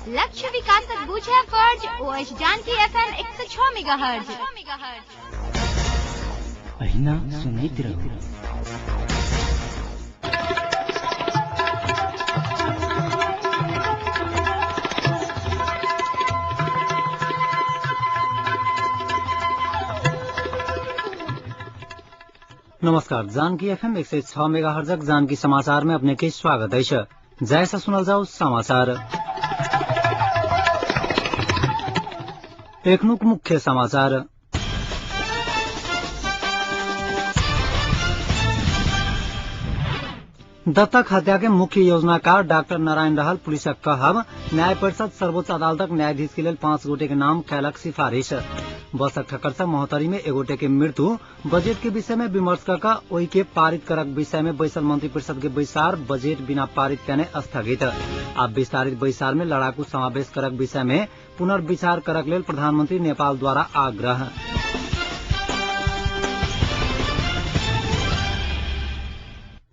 लक्ष्य विकासक बुझे फर्ज ओएस जानकी एफएम 106 मेगाहर्ज अहिना सुनैत रहू। नमस्कार, जानकी एफएम 106 मेगाहर्जक जानकी समाचार में अपने के स्वागत है। जैसा सुनल जाओ समाचार। एकनुक मुख्य समाचार। दत्तक हत्या के मुख्य योजनाकार डॉक्टर नारायण रहल पुलिसक कहब न्याय परिषद सर्वोच्च अदालतक न्यायाधीश के लेल 5 गोटे के नाम कैलक सिफारिश। बसक ठक्कर से महोत्तरी में एगोटे के मृत्यु। बजट के विषय में विमर्श करके ओई के पारित करक विषय में बैसल मंत्री परिषद के बैसार बजट बिना पारित करने स्थगित। अब विस्तारित बैसार में लड़ाकू समावेश करक विषय में पुनर्विचार करक लेल प्रधानमंत्री नेपाल द्वारा आग्रह।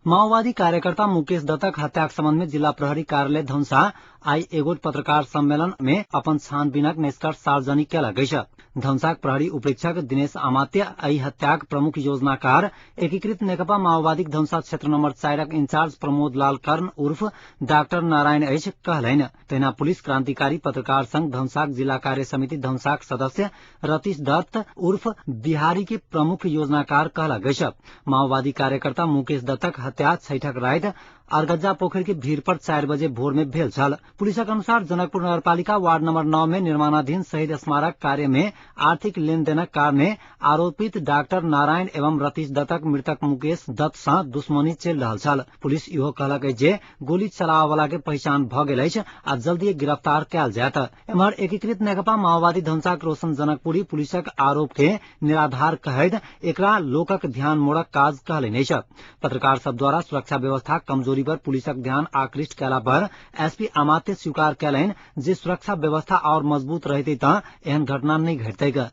माओवादी कार्यकर्ता मुकेश दत्तक हत्याक संबंध में जिला प्रहरी कार्यालय धनुषा आई एगो पत्रकार सम्मेलन में अपन छानबीनक निष्कर्ष सार्वजनिक कैलक अछि। धनुषाक प्रहरी उपरीक्षक दिनेश अमात्य आई हत्याक प्रमुख योजनाकार एकीकृत नेकपा माओवादी धनुषा क्षेत्र नंबर 4 इंचार्ज प्रमोद लाल कर्ण उर्फ डॉक्टर नारायण अछि कहलनि। तहिना पुलिस क्रांतिकारी पत्रकार संघ धनुषाक जिला कार्य समिति धनुषाक सदस्य रतीश दत्त उर्फ बिहारी के प्रमुख योजनाकार कहलक अछि। माओवादी कार्यकर्ता मुकेश दत्तक हत्या छैठक रात अरगज्जा पोखर के भीड़ पर 4 बजे भोर में भेल छल। पुलिसक अनुसार जनकपुर नगरपालिका वार्ड नंबर 9 में निर्माणाधीन शहीद स्मारक कार्य में आर्थिक लेन देनक कारणे आरोपित डॉक्टर नारायण एवं रतीश दत्तक मृतक मुकेश दत्त सँ दुश्मनी चलि रहल छल। पुलिस इहो कहलक जे गोली चलावा वाला के पहचान भ गेल अछि आ जल्दी गिरफ्तार कयल जायत। एम्हर एकीकृत नेकपा माओवादी धनुषाक रोशन जनकपुरी पुलिसक आरोप के निराधार कहैत एकरा लोकक ध्यान मोड़क काज कहलनि अछि। पत्रकार सब द्वारा सुरक्षा व्यवस्था कमजोरी पर पुलिसक ध्यान आकृष्ट कैला पर एसपी अमात्य स्वीकार कैलनि जे सुरक्षा व्यवस्था और मजबूत रहते त एहन घटना नहीं घटतैक।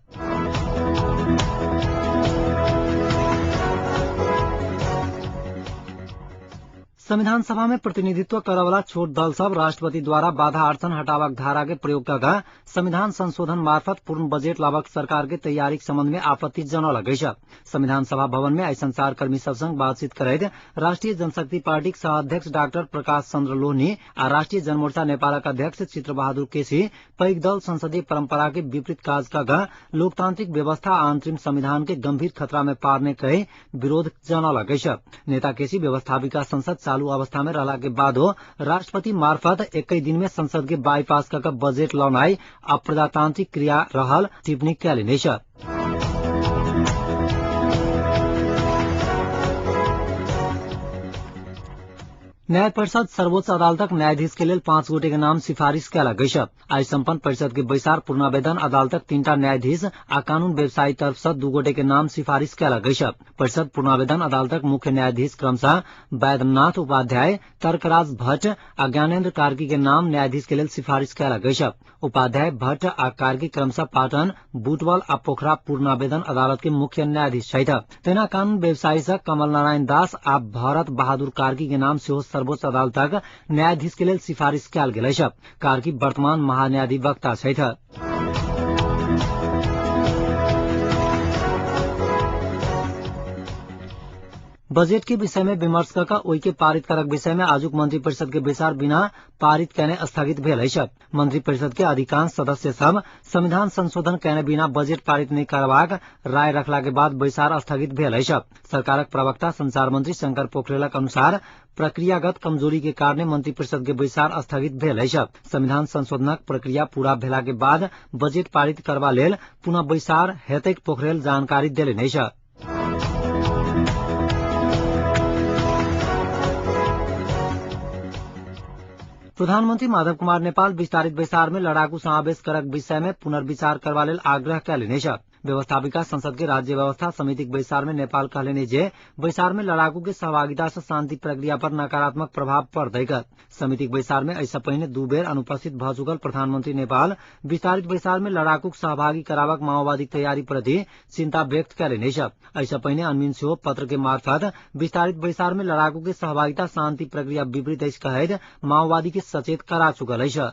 संविधान सभा में प्रतिनिधित्व करे वाला छोट दल सब राष्ट्रपति द्वारा बाधा अड़चन हटावक धारा के प्रयोग कर संविधान संशोधन मार्फत पूर्ण बजट लाभक सरकार के तैयारी के संबंध में आपत्ति जनौलक अछि। संविधान सभा भवन में आई संचारकर्मी सब संग बातचीत करैत राष्ट्रीय जनशक्ति पार्टी सह अध्यक्ष डॉक्टर प्रकाश चंद्र लोहनी आ राष्ट्रीय जनमोर्चा नेपालक अध्यक्ष चित्र बहादुर केसी पैघ दल संसदीय परंपरा के विपरीत काज कर लोकतांत्रिक व्यवस्था आ अंतरिम संविधान के गंभीर खतरा में पारने कही विरोध जनौलक अछि। नेता केसी व्यवस्थापिका संसद चालू अवस्था में रहला के बादो राष्ट्रपति मार्फत 21 दिन में संसद के बाईपास कर बजट लौनाई अप्रजातांत्रिक क्रिया रहल टिप्पणी कैलनि अछि। न्याय परिषद सर्वोच्च अदालतक न्यायाधीश के लेल 5 गोटे के नाम सिफारिश कैलक अछि। आई संपन्न परिषद के बैसार पूर्णावेदन अदालतक 3टा न्यायाधीश आ कानून व्यवसायी तरफ से 2 गोटे के नाम सिफारिश कैलक अछि। परिषद पूर्णावेदन अदालतक मुख्य न्यायाधीश क्रमशः वैद्यनाथ उपाध्याय, तर्कराज भट्ट आ ज्ञानेन्द्र कार्की के नाम न्यायाधीश के लेल सिफारिश कैलक अछि। उपाध्याय, भट्ट आ कार्की क्रमशः पाटन, बुटवल आ पोखरा पूर्णावेदन अदालत के मुख्य न्यायाधीश छथि। तहिना कानून व्यवसायी से कमल नारायण दास आ भरत बहादुर कार्की के नाम सेहो सर्वोच्च अदालतक न्यायाधीश के लेल सिफारिश कैल गेल अछि। कार्की वर्तमान महान्यायाधिवक्ता छथि। बजट के विषय में विमर्श करके ओई के पारित करक विषय में आजुक मंत्री परिषद के विचार बिना पारित कैने स्थगित भेल अछि। मंत्री परिषद के अधिकांश सदस्य सब संविधान संशोधन कैने बिना बजट पारित नहीं करबाक राय रखला के बाद बैसार स्थगित भेल अछि। सरकारक प्रवक्ता संचार मंत्री शंकर पोखरेलक अनुसार प्रक्रियागत कमजोरी के कारण मंत्री परिषद के बैसार स्थगित भेल अछि। संविधान संशोधनक प्रक्रिया पूरा भेला के बाद बजट पारित करबा लेल पुनः बैसार हेतैक पोखरेल जानकारी देलनि अछि। प्रधानमंत्री माधव कुमार नेपाल विस्तारित बैसार में लड़ाकू समावेश करक विषय में पुनर्विचार करबा लेल आग्रह कैलनि अछि। व्यवस्थापिका संसद के राज्य व्यवस्था समिति के बैसार में नेपाल कहलनि जे बैसार में लड़ाकू के सहभागिता से शांति प्रक्रिया पर नकारात्मक प्रभाव पड़तैक। समिति के बैसार में ऐसा पहिने 2 बेर अनुपस्थित भ चुकल प्रधानमंत्री नेपाल विस्तारित बैसार में लड़ाकू सहभागी करावक माओवादी तैयारी प्रति चिंता व्यक्त कैलनि अछि। ऐसा पहिने अनमिन सेहो पत्र के मार्फत विस्तारित बैसार में लड़ाकू के सहभागिता शांति प्रक्रिया विपरीत अछि कहैत माओवादी के सचेत करा चुकल अछि।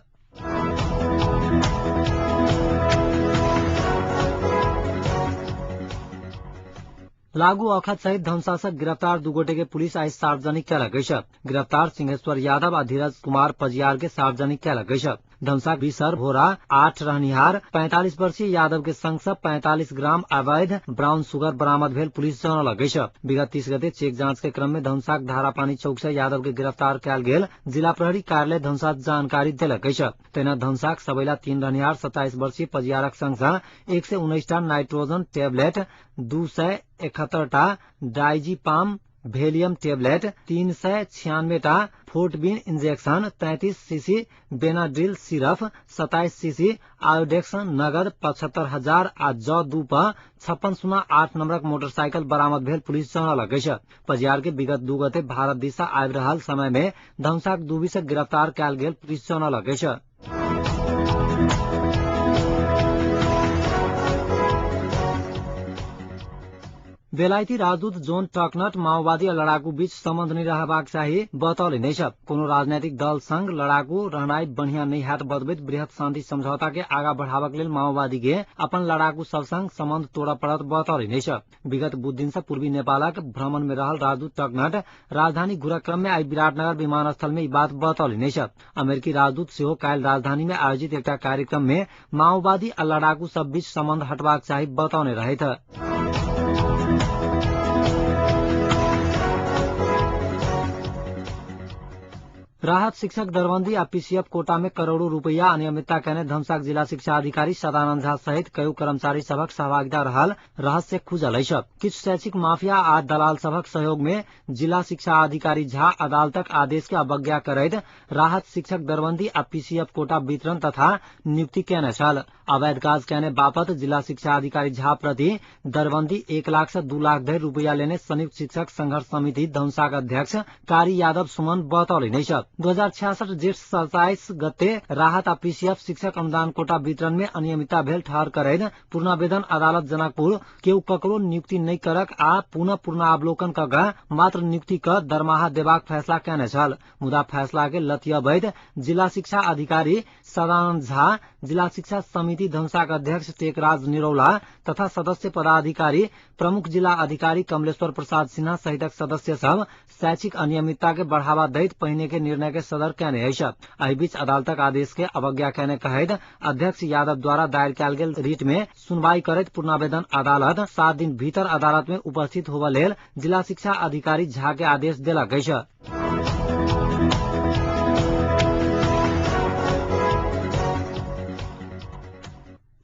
लागू अखत सहित धनशासक गिरफ्तार दुगोटे के पुलिस आज सार्वजनिक कैला गई। गिरफ्तार सिंहेश्वर यादव और धीरज कुमार पजियार के सार्वजनिक कैला गई। धनसा बिसर भोरा 8 रहनिहार 45 वर्षीय यादव के संग 45 ग्राम अवैध ब्राउन सुगर बरामद भेल पुलिस जनल गई। विगत 30 गते चेक जांच के क्रम में धनसाक धारापानी चौक से यादव के गिरफ्तार कैल गेल जिला प्रहरी कार्यालय धनसा जानकारी दिलक गई। तेना धनसाक सबैला 3 रहनिहार 27 वर्षीय पजियारक संग 119 टा नाइट्रोजन टेबलेट 271 टा डाइजीपाम भेलियम टेबलेट 396 टा फोर्टबिन इंजेक्शन 33 सीसी बेनाड्रिल सिरफ 27 सीसी आयोडेक्स नगद 75,000 आ ज 2 पर 5608 नंबरक मोटरसाइकिल बरामद भेल पुलिस जनल गई। पजियार के विगत 2 गते भारत दिशा आबि रहल समय में धनसाक दूबी से गिरफ्तार कैल गेल पुलिस जनल गई। बेलायती राजदूत जोन टकनट माओवादी और लड़ाकू बीच संबंध नहीं रहबाक चाहिए बतौले नहीं सब। कोनो राजनीतिक दल संग लड़ाकू रहनाई बढ़िया नहीं हैत बदबैत बृहत शांति समझौता के आगा बढ़ावक लेल माओवादी के अपन लड़ाकू सब संग संबंध तोड़ पड़त बतौले नहीं सब। विगत बुध दिन से पूर्वी नेपालक भ्रमण में रहल राजदूत टकनट राजधानी घुरक क्रम में आई विराटनगर विमानस्थल में बात बतौले नहीं सब। अमेरिकी राजदूत सेहो काल राजधानी में आयोजित एक कार्यक्रम में माओवादी और लड़ाकू सब बीच संबंध हटबाक चाहिए बतौने रहे थे। राहत शिक्षक दरबंदी आ पीसीएफ कोटा में करोड़ों रुपया अनियमितता कहने धनसाक जिला शिक्षा अधिकारी सदानंद झा सहित कई कर्मचारी सबक सहभागिता रहल रहस्य खुजल है। किछ शैक्षिक माफिया आ दलाल सबक सहयोग में जिला शिक्षा अधिकारी झा अदालतक आदेश के अवज्ञा करैत राहत शिक्षक दरबंदी आ पीसीएफ कोटा वितरण तथा नियुक्ति केने छल। अवैध काज कहने बापत जिला शिक्षा अधिकारी झा प्रति दरबंदी 1 लाख से 2 लाख धरि रुपया लेने संयुक्त शिक्षक संघर्ष समिति धनसाक अध्यक्ष कारी यादव सुमन बतौले नहीं सब। 2066 जेठ 27 गते राहत आ पीसीएफ शिक्षक अनुदान कोटा वितरण में अनियमितता भेल ठहर करैत पूर्णावेदन अदालत जनकपुर केहू ककरो नियुक्ति नहीं करक आ पुनः पूर्णावलोकन क मात्र नियुक्ति क दरमाहा देबाक फैसला केने छल। मुदा फैसला के लतियबैत जिला शिक्षा अधिकारी सदानंद झा, जिला शिक्षा समिति धनसाक अध्यक्ष टेकराज निरौला तथा सदस्य पदाधिकारी प्रमुख जिला अधिकारी कमलेश्वर प्रसाद सिन्हा सहितक सदस्य सब शैक्षिक अनियमितता के बढ़ावा दैत पहिने के निर्णय के सदर कहने है। एहि बीच अदालतक आदेश के अवज्ञा कहने कहैत अध्यक्ष यादव द्वारा दायर कैल गेल रिट में सुनवाई करैत पूर्णावेदन अदालत 7 दिन भीतर अदालत में उपस्थित होबा लेल जिला शिक्षा अधिकारी झा के आदेश देलक अछि।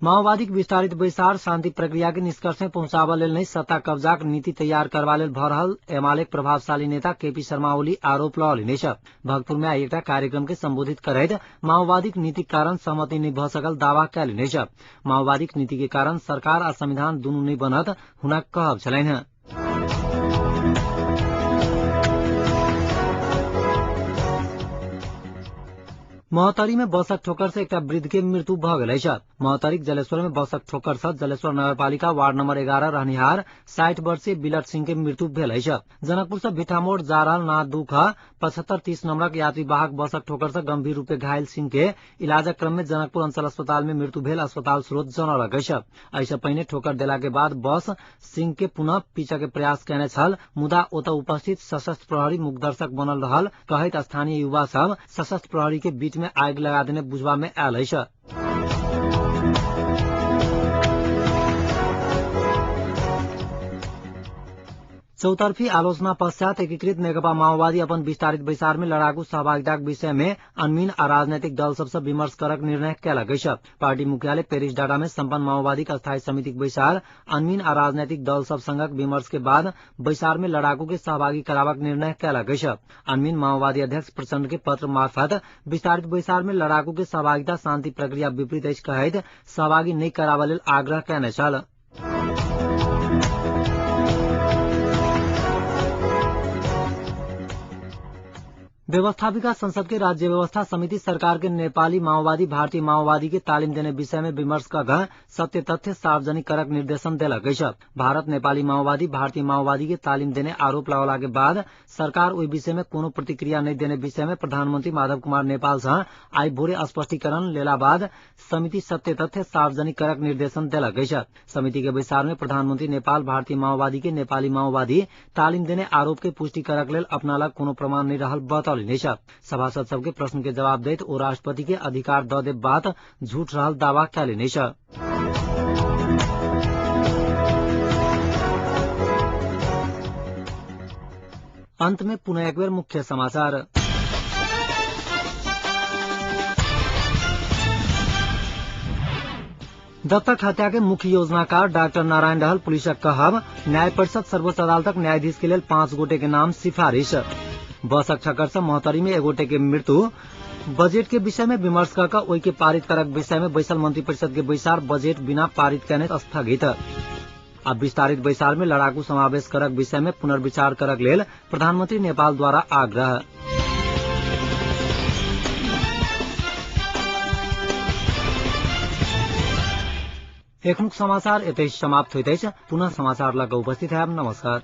माओवादी विस्तारित बैसार शांति प्रक्रिया के निष्कर्ष में पहुंचावा लेल नहीं सत्ता कब्जाक नीति तैयार करवा लेल भ रहल एमालेक प्रभावशाली नेता केपी शर्मा ओली आरोप लगौले नहीं। भक्तपुर में एक कार्यक्रम के संबोधित करैत माओवादी नीति कारण सहमति नहीं भ सकल दावा कैले नहीं। माओवादी नीति के कारण सरकार आ संविधान दुनू नहीं बनत हुनक कहब छलैन। महोत्तरी में बसक ठोकर से एक वृद्ध के मृत्यु भ गेल अछि। महोत्तरीक जलेश्वर में बसक ठोकर से जलेश्वर नगरपालिका वार्ड नंबर 11 रहनिहार 60 वर्षीय बिलट सिंह के मृत्यु भेल अछि। जनकपुर से भिठामोड़ जा रहल ना दुख 7530 नंबरक यात्री वाहक बसक ठोकर से गंभीर रूपे घायल सिंह के इलाजक क्रम में जनकपुर अंचल अस्पताल में मृत्यु भेल अस्पताल स्रोत जनौलक अछि। एहिसँ पहिने ठोकर देला के बाद बस सिंह के पुनः पीछे के प्रयास केने छल, मुदा ओतऽ उपस्थित सशस्त्र प्रहरी मुखदर्शक बनल रहल कहैत स्थानीय युवा सब सशस्त्र प्रहरी के बीच में आग लगा देने बुझबा में आयल अछि। चौतरफी आलोचना पश्चात एकीकृत नेकपा माओवादी अपन विस्तारित बैसार में लड़ाकू सहभागिता विषय में अनमीन आ राजनीतिक दल सबसे विमर्श करक निर्णय कैलक अछि। पार्टी मुख्यालय पेरिस डाटा में संपन्न माओवादी अस्थायी समितिक बैसार अनमीन आ राजनीतिक दल सब संगक विमर्श के बाद बैसार में लड़ाकू के सहभागी कराबक निर्णय कैलक अछि। अनमीन माओवादी अध्यक्ष प्रचंड के पत्र मार्फत विस्तारित बैसार में लड़ाकू के सहभागिता शांति प्रक्रिया विपरीत अछि कहैत सहभागी नहीं कराबा लेल आग्रह कैने छल। व्यवस्थापिका संसद के राज्य व्यवस्था समिति सरकार के नेपाली माओवादी भारतीय माओवादी के तालिम देने विषय में विमर्श कर सत्य तथ्य सार्वजनिक करक निर्देशन देलक अछि। भारत नेपाली माओवादी भारतीय माओवादी के तालिम देने आरोप लगला के बाद सरकार ओहि विषय में कोनो प्रतिक्रिया नहीं देने विषय में प्रधानमंत्री माधव कुमार नेपाल से आई भोरे स्पष्टीकरण लेला बाद समिति सत्य तथ्य सार्वजनिक करक निर्देशन देलक अछि। समिति के विचार में प्रधानमंत्री नेपाल भारतीय माओवादी के नेपाली माओवादी तालिम देने आरोप के पुष्टि करक लेल अपना लग कोनो प्रमाण नहीं रहल बतौलनि अछि। सभासद सबके प्रश्न के जवाब दैत ओ राष्ट्रपति के अधिकार द देब बात झूठ रहल दावा कयलनि अछि। अंत में पुनः एक बेर मुख्य समाचार। दत्तक हत्या के मुख्य योजनाकार डॉक्टर नारायण रहल पुलिसक कहब न्याय परिषद सर्वोच्च अदालतक न्यायाधीश के लेल 5 गोटे के नाम सिफारिश। बसक ठक्कर से मोहतरी में 1 गोटे के मृत्यु। बजट के विषय में विमर्श कर ओई के पारित करक विषय में बैसल मंत्रिपरिषद के बैसार बजट बिना पारित करने स्थगित। अब विस्तारित बैसार में लड़ाकू समावेश करक विषय में पुनर्विचार करक लेल प्रधानमंत्री नेपाल द्वारा आग्रह। एखनुक समाचार एतै समाप्त होइत अछि। पुनः समाचार लग उपस्थित है। नमस्कार।